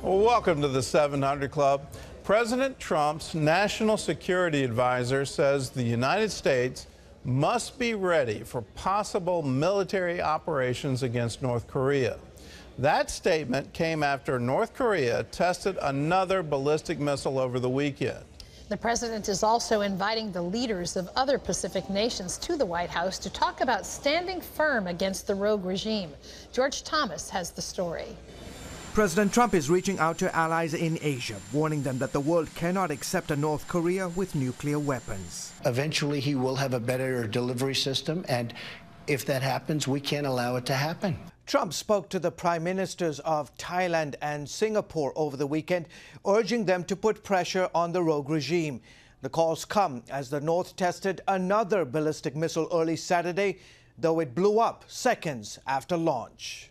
Welcome to the 700 Club. President Trump's national security advisor says the United States must be ready for possible military operations against North Korea. That statement came after North Korea tested another ballistic missile over the weekend. The president is also inviting the leaders of other Pacific nations to the White House to talk about standing firm against the rogue regime. George Thomas has the story. President Trump is reaching out to allies in Asia, warning them that the world cannot accept a North Korea with nuclear weapons. Eventually, he will have a better delivery system, and if that happens, we can't allow it to happen. Trump spoke to the prime ministers of Thailand and Singapore over the weekend, urging them to put pressure on the rogue regime. The calls come as the North tested another ballistic missile early Saturday, though it blew up seconds after launch.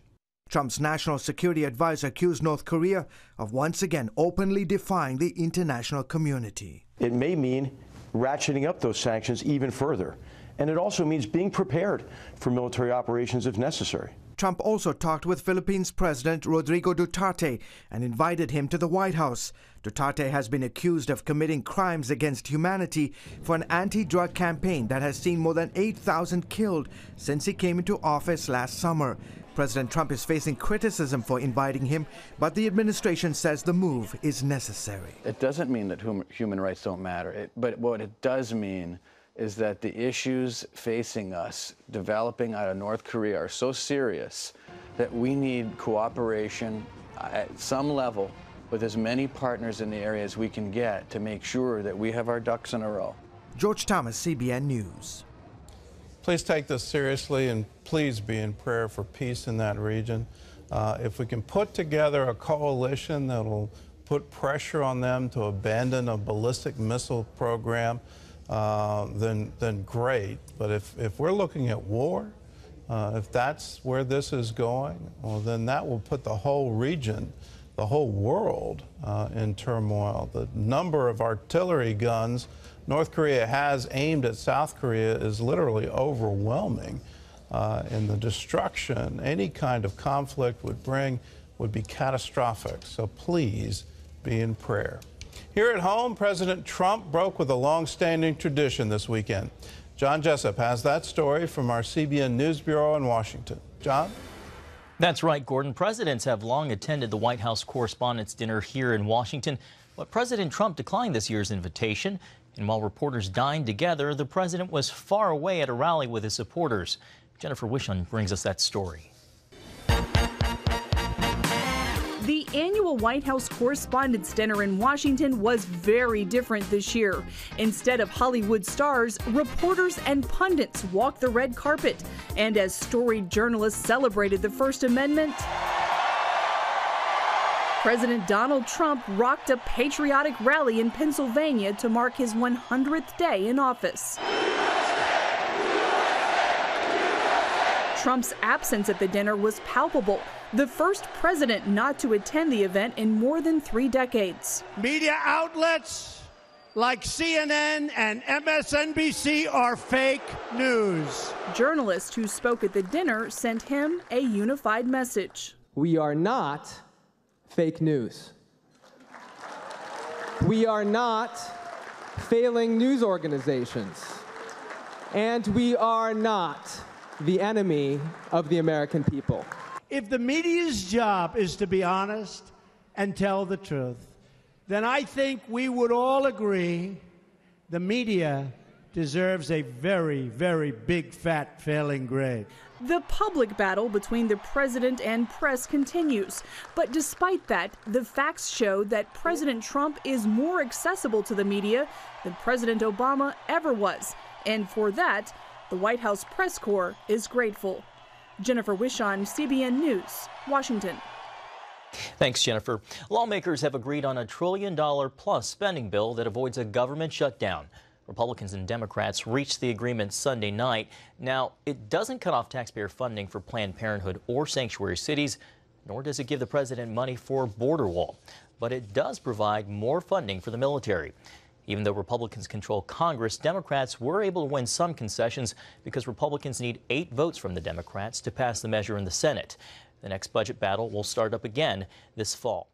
Trump's national security advisor accused North Korea of once again openly defying the international community. It may mean ratcheting up those sanctions even further, and it also means being prepared for military operations if necessary. Trump also talked with Philippines President Rodrigo Duterte and invited him to the White House. Duterte has been accused of committing crimes against humanity for an anti-drug campaign that has seen more than 8,000 killed since he came into office last summer. President Trump is facing criticism for inviting him, but the administration says the move is necessary. It doesn't mean that human rights don't matter, but what it does mean is that the issues facing us developing out of North Korea are so serious that we need cooperation at some level with as many partners in the area as we can get to make sure that we have our ducks in a row. George Thomas, CBN News. Please take this seriously and please be in prayer for peace in that region. If we can put together a coalition that will put pressure on them to abandon a ballistic missile program, then great. But if we're looking at war, if that's where this is going, well, then that will put the whole region, the whole world in turmoil. The number of artillery guns North Korea has aimed at South Korea is literally overwhelming, and the destruction any kind of conflict would bring would be catastrophic. So please be in prayer. Here at home, President Trump broke with a long-standing tradition this weekend. John Jessup has that story from our CBN News Bureau in Washington. John? That's right, Gordon. Presidents have long attended the White House Correspondents' Dinner here in Washington, but President Trump declined this year's invitation. And while reporters dined together, the president was far away at a rally with his supporters. Jennifer Wishon brings us that story. The annual White House Correspondents' Dinner in Washington was very different this year. Instead of Hollywood stars, reporters and pundits walked the red carpet. And as storied journalists celebrated the First Amendment, President Donald Trump rocked a patriotic rally in Pennsylvania to mark his 100th day in office. Trump's absence at the dinner was palpable, the first president not to attend the event in more than 3 decades. Media outlets like CNN and MSNBC are fake news. Journalists who spoke at the dinner sent him a unified message. We are not fake news. We are not failing news organizations. And we are not the enemy of the American people. If the media's job is to be honest and tell the truth, then I think we would all agree the media deserves a very, very big, fat, failing grade. The public battle between the president and press continues. But despite that, the facts show that President Trump is more accessible to the media than President Obama ever was. And for that, the White House press corps is grateful. Jennifer Wishon, CBN News, Washington. Thanks, Jennifer. Lawmakers have agreed on a $1 trillion-plus spending bill that avoids a government shutdown. Republicans and Democrats reached the agreement Sunday night. Now, it doesn't cut off taxpayer funding for Planned Parenthood or sanctuary cities, nor does it give the president money for a border wall. But it does provide more funding for the military. Even though Republicans control Congress, Democrats were able to win some concessions because Republicans need 8 votes from the Democrats to pass the measure in the Senate. The next budget battle will start up again this fall.